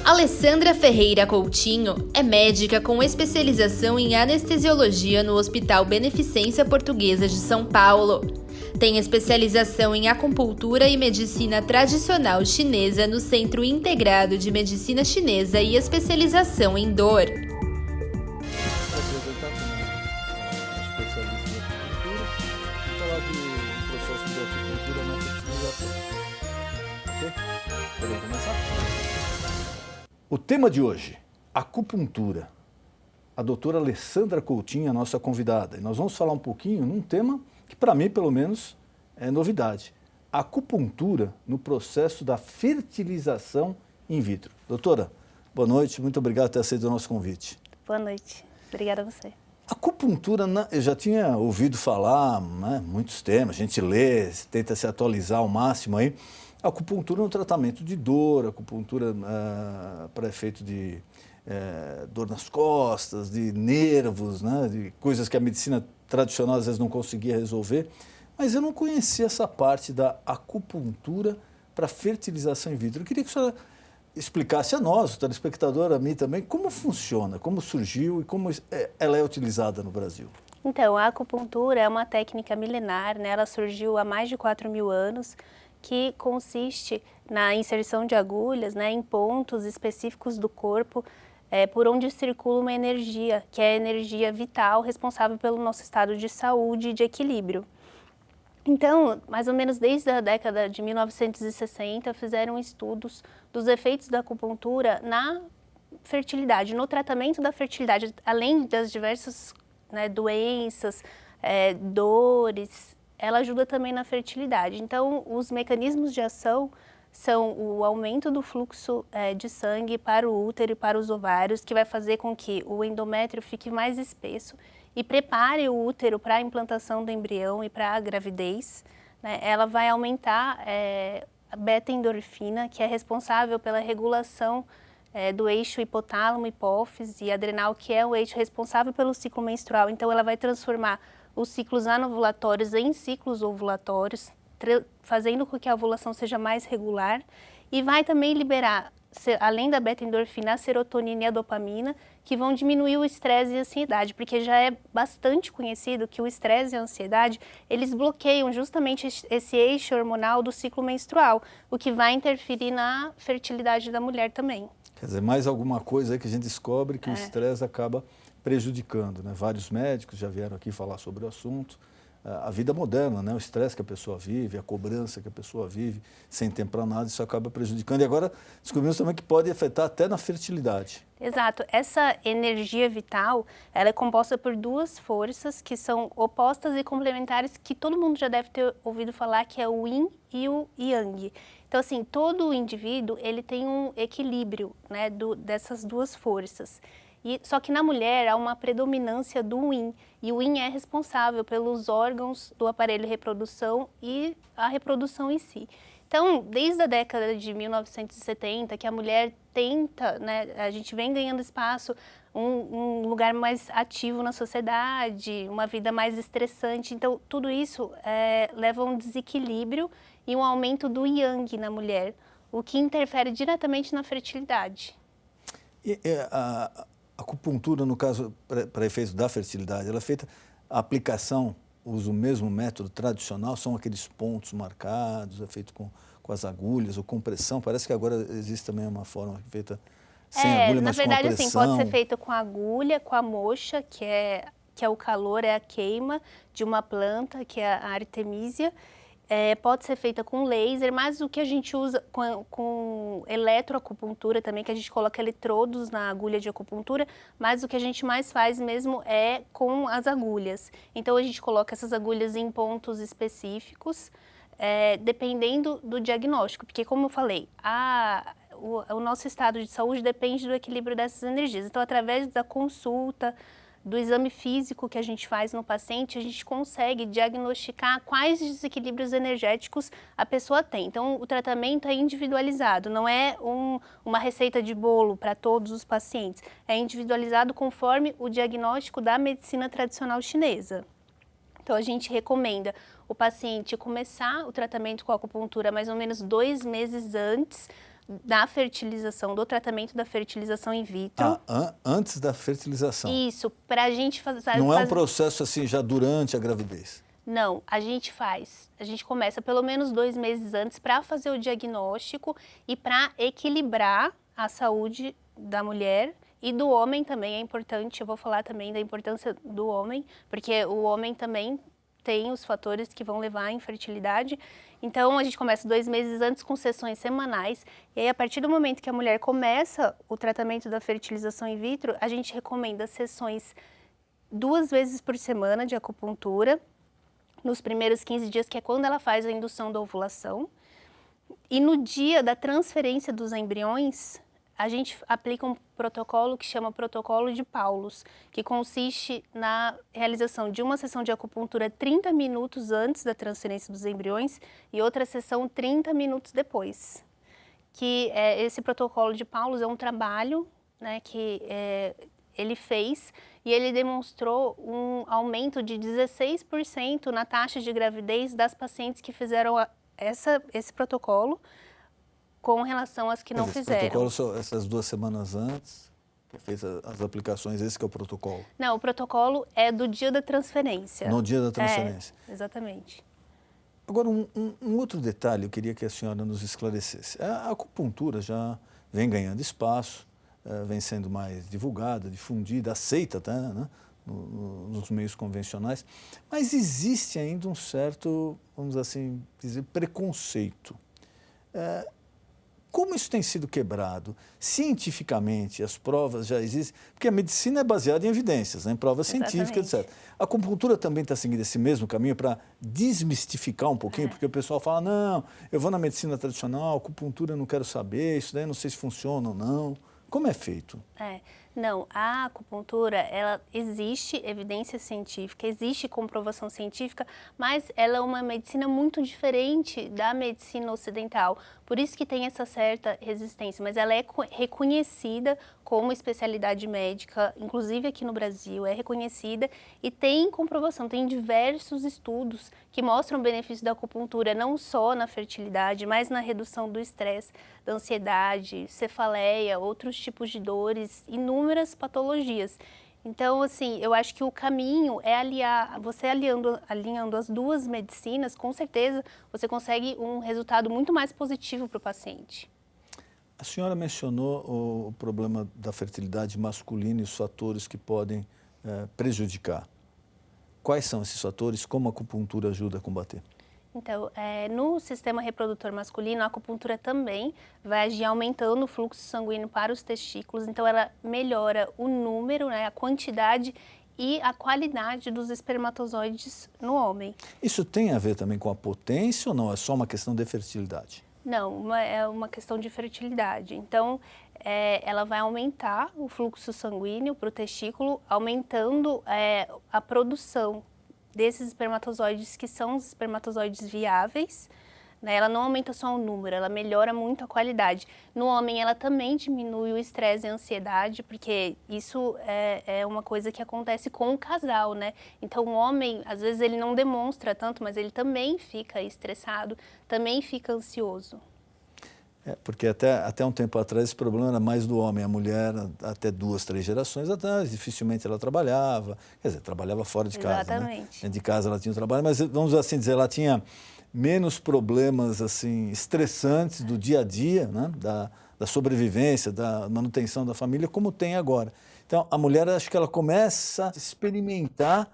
Alessandra Ferreira Coutinho é médica com especialização em anestesiologia no Hospital Beneficência Portuguesa de São Paulo. Tem especialização em acupuntura e medicina tradicional chinesa no Centro Integrado de Medicina Chinesa e especialização em dor. O tema de hoje, acupuntura. A doutora Alessandra Coutinho é a nossa convidada. E nós vamos falar um pouquinho num tema que, para mim, pelo menos, é novidade. A acupuntura no processo da fertilização in vitro. Doutora, boa noite. Muito obrigado por ter aceito o nosso convite. Boa noite. Obrigada a você. Acupuntura, eu já tinha ouvido falar, né, muitos temas, a gente lê, tenta se atualizar ao máximo aí. Acupuntura no tratamento de dor, acupuntura para efeito de dor nas costas, de nervos, né, de coisas que a medicina tradicional às vezes não conseguia resolver. Mas eu não conhecia essa parte da acupuntura para fertilização in vitro. Eu queria que a senhora explicasse a nós, o telespectador, a mim também, como funciona, como surgiu e como ela é utilizada no Brasil. Então, a acupuntura é uma técnica milenar, né? Ela surgiu há mais de 4.000 anos, que consiste na inserção de agulhas, né, em pontos específicos do corpo, por onde circula uma energia, que é a energia vital responsável pelo nosso estado de saúde e de equilíbrio. Então, mais ou menos desde a década de 1960, fizeram estudos dos efeitos da acupuntura na fertilidade, no tratamento da fertilidade, além das diversas, né, doenças, dores. Ela ajuda também na fertilidade. Então, os mecanismos de ação são o aumento do fluxo de sangue para o útero e para os ovários, que vai fazer com que o endométrio fique mais espesso e prepare o útero para a implantação do embrião e para a gravidez, né? Ela vai aumentar a beta-endorfina, que é responsável pela regulação do eixo hipotálamo-hipófise e adrenal, que é o eixo responsável pelo ciclo menstrual. Então, ela vai transformar os ciclos anovulatórios em ciclos ovulatórios, fazendo com que a ovulação seja mais regular, e vai também liberar, além da beta-endorfina, a serotonina e a dopamina, que vão diminuir o estresse e a ansiedade, porque já é bastante conhecido que o estresse e a ansiedade, eles bloqueiam justamente esse eixo hormonal do ciclo menstrual, o que vai interferir na fertilidade da mulher também. Quer dizer, mais alguma coisa aí que a gente descobre que o estresse acaba prejudicando, né? Vários médicos já vieram aqui falar sobre o assunto. A vida moderna, né? O estresse que a pessoa vive, a cobrança que a pessoa vive, sem tempo para nada, isso acaba prejudicando. E agora descobrimos também que pode afetar até na fertilidade. Exato. Essa energia vital, ela é composta por duas forças que são opostas e complementares, que todo mundo já deve ter ouvido falar, que é o Yin e o Yang. Então, assim, todo indivíduo, ele tem um equilíbrio, né, dessas duas forças. Só que na mulher há uma predominância do Yin, e o Yin é responsável pelos órgãos do aparelho de reprodução e a reprodução em si. Então, desde a década de 1970, que a mulher tenta, né, a gente vem ganhando espaço, um lugar mais ativo na sociedade, uma vida mais estressante. Então, tudo isso leva a um desequilíbrio e um aumento do Yang na mulher, o que interfere diretamente na fertilidade. A acupuntura, no caso, para efeitos da fertilidade, ela é feita, a aplicação usa o mesmo método tradicional, são aqueles pontos marcados, é feito com as agulhas ou com pressão. Parece que agora existe também uma forma feita sem agulha, mas com a pressão. Na verdade, assim, pode ser feita com agulha, com a moxa, que é o calor, é a queima de uma planta, que é a artemisia. Pode ser feita com laser, mas o que a gente usa com eletroacupuntura também, que a gente coloca eletrodos na agulha de acupuntura, mas o que a gente mais faz mesmo é com as agulhas. Então, a gente coloca essas agulhas em pontos específicos, dependendo do diagnóstico, porque, como eu falei, o nosso estado de saúde depende do equilíbrio dessas energias. Então, através da consulta, do exame físico que a gente faz no paciente, a gente consegue diagnosticar quais desequilíbrios energéticos a pessoa tem. Então, o tratamento é individualizado, não é uma receita de bolo para todos os pacientes. É individualizado conforme o diagnóstico da medicina tradicional chinesa. Então, a gente recomenda o paciente começar o tratamento com a acupuntura mais ou menos 2 meses antes da fertilização, do tratamento da fertilização in vitro. Antes da fertilização. Isso, para a gente fazer... Não é um processo assim já durante a gravidez? Não, a gente começa pelo menos 2 meses antes para fazer o diagnóstico e para equilibrar a saúde da mulher e do homem também. É importante, eu vou falar também da importância do homem, porque o homem também tem os fatores que vão levar à infertilidade. Então, a gente começa 2 meses antes com sessões semanais. E aí, a partir do momento que a mulher começa o tratamento da fertilização in vitro, a gente recomenda sessões 2 vezes por semana de acupuntura, nos primeiros 15 dias, que é quando ela faz a indução da ovulação. E no dia da transferência dos embriões, a gente aplica um protocolo que chama protocolo de Paulus, que consiste na realização de uma sessão de acupuntura 30 minutos antes da transferência dos embriões e outra sessão 30 minutos depois. Esse protocolo de Paulus é um trabalho, né, que ele fez e ele demonstrou um aumento de 16% na taxa de gravidez das pacientes que fizeram esse protocolo, com relação às que não fizeram. Esse protocolo são essas 2 semanas antes, que fez as aplicações, esse que é o protocolo? Não, o protocolo é do dia da transferência. No dia da transferência. Exatamente. Agora, um outro detalhe eu queria que a senhora nos esclarecesse. A acupuntura já vem ganhando espaço, vem sendo mais divulgada, difundida, aceita até, né, nos meios convencionais, mas existe ainda um certo, vamos assim dizer, preconceito. Como isso tem sido quebrado? Cientificamente, as provas já existem, porque a medicina é baseada em evidências, né, em provas científicas, etc. A acupuntura também está seguindo esse mesmo caminho para desmistificar um pouquinho, porque o pessoal fala, não, eu vou na medicina tradicional, acupuntura eu não quero saber, isso daí eu não sei se funciona ou não. Como é feito? Não, a acupuntura, ela existe evidência científica, existe comprovação científica, mas ela é uma medicina muito diferente da medicina ocidental. Por isso que tem essa certa resistência, mas ela é reconhecida como especialidade médica, inclusive aqui no Brasil, é reconhecida e tem comprovação, tem diversos estudos que mostram o benefício da acupuntura, não só na fertilidade, mas na redução do estresse, da ansiedade, cefaleia, outros tipos de dores, inúmeras patologias. Então, assim, eu acho que o caminho é você alinhando as 2 medicinas, com certeza você consegue um resultado muito mais positivo para o paciente. A senhora mencionou o problema da fertilidade masculina e os fatores que podem prejudicar. Quais são esses fatores? Como a acupuntura ajuda a combater? Então, no sistema reprodutor masculino, a acupuntura também vai agir aumentando o fluxo sanguíneo para os testículos, então ela melhora o número, né, a quantidade e a qualidade dos espermatozoides no homem. Isso tem a ver também com a potência ou não? É só uma questão de fertilidade? Não, é uma questão de fertilidade. Então, ela vai aumentar o fluxo sanguíneo para o testículo, aumentando a produção desses espermatozoides, que são os espermatozoides viáveis, né? Ela não aumenta só o número, ela melhora muito a qualidade. No homem, ela também diminui o estresse e a ansiedade, porque isso é uma coisa que acontece com o casal, né? Então, o homem, às vezes, ele não demonstra tanto, mas ele também fica estressado, também fica ansioso. Porque até um tempo atrás esse problema era mais do homem. A mulher, até 2, 3 gerações atrás, dificilmente ela trabalhava. Quer dizer, trabalhava fora de casa. Exatamente. Né? Dentro de casa ela tinha o trabalho, mas vamos assim dizer, ela tinha menos problemas assim, estressantes do dia a dia, né? Da sobrevivência, da manutenção da família, como tem agora. Então, a mulher, acho que ela começa a experimentar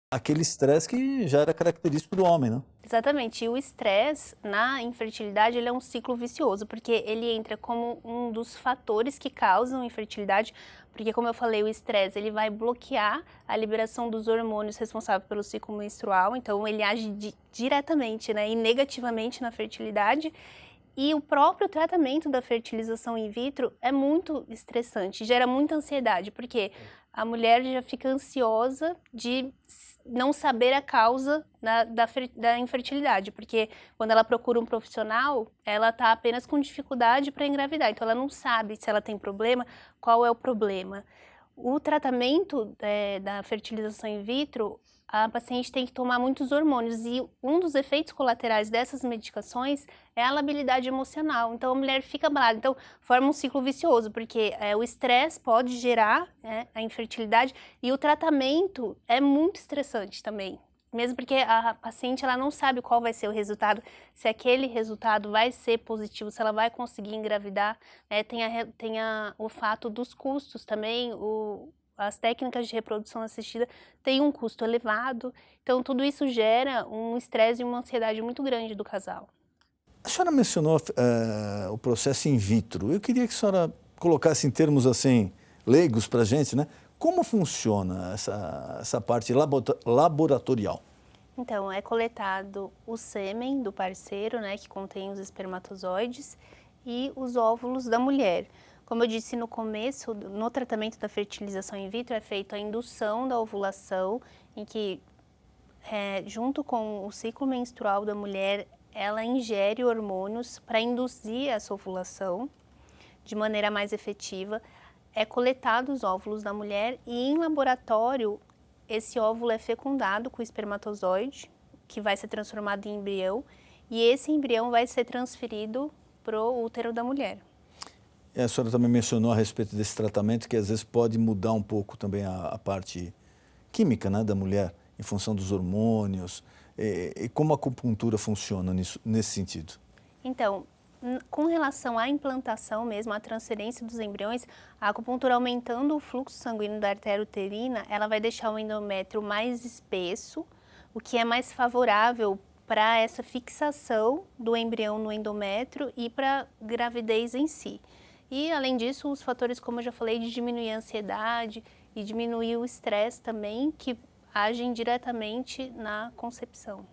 aquele estresse que já era característico do homem, né? Exatamente, e o estresse na infertilidade ele é um ciclo vicioso, porque ele entra como um dos fatores que causam infertilidade, porque como eu falei, o estresse ele vai bloquear a liberação dos hormônios responsáveis pelo ciclo menstrual, então ele age diretamente, né, e negativamente na fertilidade. E o próprio tratamento da fertilização in vitro é muito estressante, gera muita ansiedade, porque a mulher já fica ansiosa de não saber a causa da infertilidade, porque quando ela procura um profissional, ela está apenas com dificuldade para engravidar, então ela não sabe se ela tem problema, qual é o problema. O tratamento da fertilização in vitro a paciente tem que tomar muitos hormônios e um dos efeitos colaterais dessas medicações é a labilidade emocional. Então a mulher fica abalada, então forma um ciclo vicioso, porque o estresse pode gerar, né, a infertilidade, e o tratamento é muito estressante também. Mesmo porque a paciente ela não sabe qual vai ser o resultado, se aquele resultado vai ser positivo, se ela vai conseguir engravidar, né? Tem o fato dos custos também, as técnicas de reprodução assistida têm um custo elevado, então tudo isso gera um estresse e uma ansiedade muito grande do casal. A senhora mencionou o processo in vitro. Eu queria que a senhora colocasse em termos assim, leigos para a gente, né? Como funciona essa parte laboratorial? Então, é coletado o sêmen do parceiro, né, que contém os espermatozoides, e os óvulos da mulher. Como eu disse no começo, no tratamento da fertilização in vitro é feita a indução da ovulação, em que, junto com o ciclo menstrual da mulher, ela ingere hormônios para induzir essa ovulação de maneira mais efetiva. É coletado os óvulos da mulher e em laboratório esse óvulo é fecundado com o espermatozoide, que vai ser transformado em embrião, e esse embrião vai ser transferido para o útero da mulher. E a senhora também mencionou a respeito desse tratamento, que às vezes pode mudar um pouco também a parte química, né, da mulher, em função dos hormônios, e como a acupuntura funciona nesse sentido? Então, com relação à implantação mesmo, à transferência dos embriões, a acupuntura aumentando o fluxo sanguíneo da artéria uterina, ela vai deixar o endométrio mais espesso, o que é mais favorável para essa fixação do embrião no endométrio e para a gravidez em si. E, além disso, os fatores, como eu já falei, de diminuir a ansiedade e diminuir o estresse também, que agem diretamente na concepção.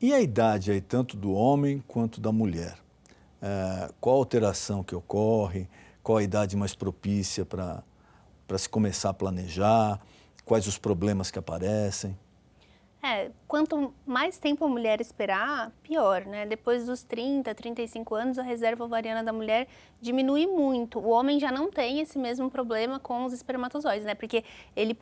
E a idade aí, tanto do homem quanto da mulher? Qual a alteração que ocorre? Qual a idade mais propícia para se começar a planejar? Quais os problemas que aparecem? Quanto mais tempo a mulher esperar, pior, né? Depois dos 30, 35 anos, a reserva ovariana da mulher diminui muito. O homem já não tem esse mesmo problema com os espermatozoides, né? Porque ele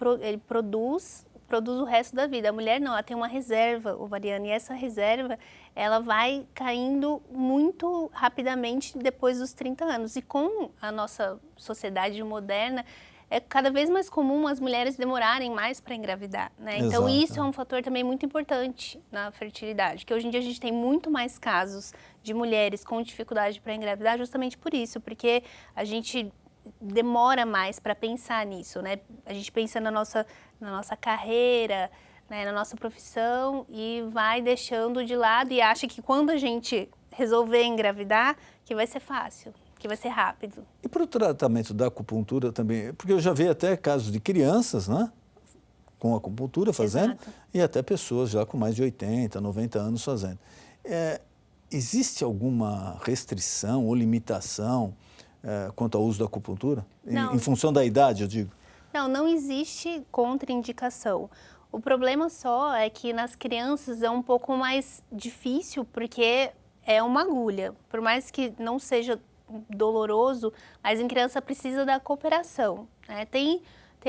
produz o resto da vida. A mulher não, ela tem uma reserva ovariana e essa reserva, ela vai caindo muito rapidamente depois dos 30 anos. E com a nossa sociedade moderna, é cada vez mais comum as mulheres demorarem mais para engravidar, né? Então isso é um fator também muito importante na fertilidade, que hoje em dia a gente tem muito mais casos de mulheres com dificuldade para engravidar justamente por isso, porque a gente demora mais para pensar nisso, né? A gente pensa na nossa carreira, né, na nossa profissão e vai deixando de lado e acha que quando a gente resolver engravidar, que vai ser fácil, que vai ser rápido. E para o tratamento da acupuntura também, porque eu já vi até casos de crianças, né, com acupuntura fazendo, exato, e até pessoas já com mais de 80, 90 anos fazendo. Existe alguma restrição ou limitação quanto ao uso da acupuntura? Em função da idade, eu digo? Não existe contraindicação. O problema só é que nas crianças é um pouco mais difícil, porque é uma agulha. Por mais que não seja doloroso, mas em criança precisa da cooperação, né? Tem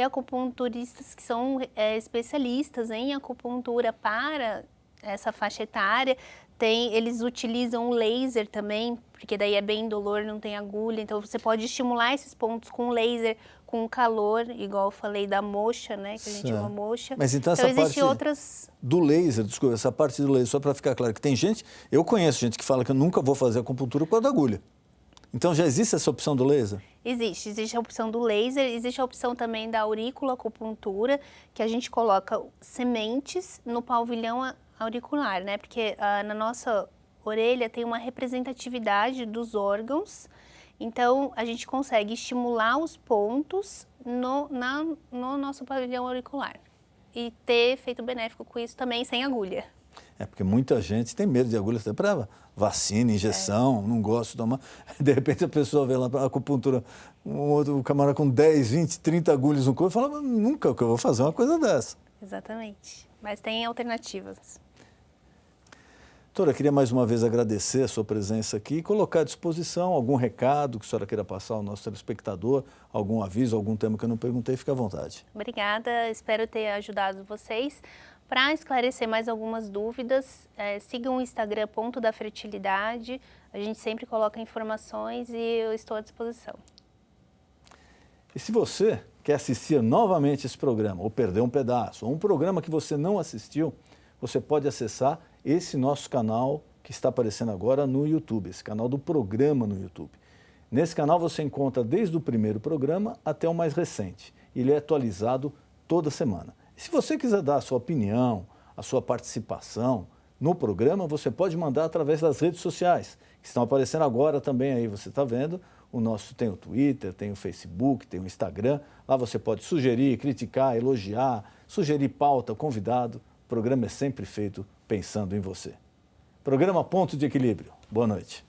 acupunturistas que são especialistas em acupuntura para essa faixa etária. Eles utilizam o laser também, porque daí é bem indolor, não tem agulha. Então você pode estimular esses pontos com laser, com calor, igual eu falei da moxa, né? Que a gente chama moxa. Mas então essa parte do laser, desculpa, essa parte do laser, só para ficar claro, que tem gente, eu conheço gente que fala que eu nunca vou fazer acupuntura com a da agulha. Então já existe essa opção do laser? Existe a opção do laser, existe a opção também da aurícula acupuntura, que a gente coloca sementes no pavilhão auricular, né? Porque na nossa orelha tem uma representatividade dos órgãos, então a gente consegue estimular os pontos no nosso pavilhão auricular e ter efeito benéfico com isso também sem agulha. Porque muita gente tem medo de agulha até para vacina, injeção, não gosta de tomar. De repente a pessoa vê lá para a acupuntura, um outro camarada com 10, 20, 30 agulhas no corpo e fala, nunca que eu vou fazer uma coisa dessa. Exatamente, mas tem alternativas. Doutora, queria mais uma vez agradecer a sua presença aqui e colocar à disposição algum recado que a senhora queira passar ao nosso telespectador, algum aviso, algum tema que eu não perguntei, fique à vontade. Obrigada, espero ter ajudado vocês. Para esclarecer mais algumas dúvidas, sigam o Instagram Ponto da Fertilidade. A gente sempre coloca informações e eu estou à disposição. E se você quer assistir novamente esse programa, ou perder um pedaço, ou um programa que você não assistiu, você pode acessar esse nosso canal que está aparecendo agora no YouTube, esse canal do programa no YouTube. Nesse canal você encontra desde o primeiro programa até o mais recente. Ele é atualizado toda semana. E se você quiser dar a sua opinião, a sua participação no programa, você pode mandar através das redes sociais, que estão aparecendo agora também aí, você está vendo. O nosso tem o Twitter, tem o Facebook, tem o Instagram. Lá você pode sugerir, criticar, elogiar, sugerir pauta, convidado. O programa é sempre feito pensando em você. Programa Ponto de Equilíbrio. Boa noite.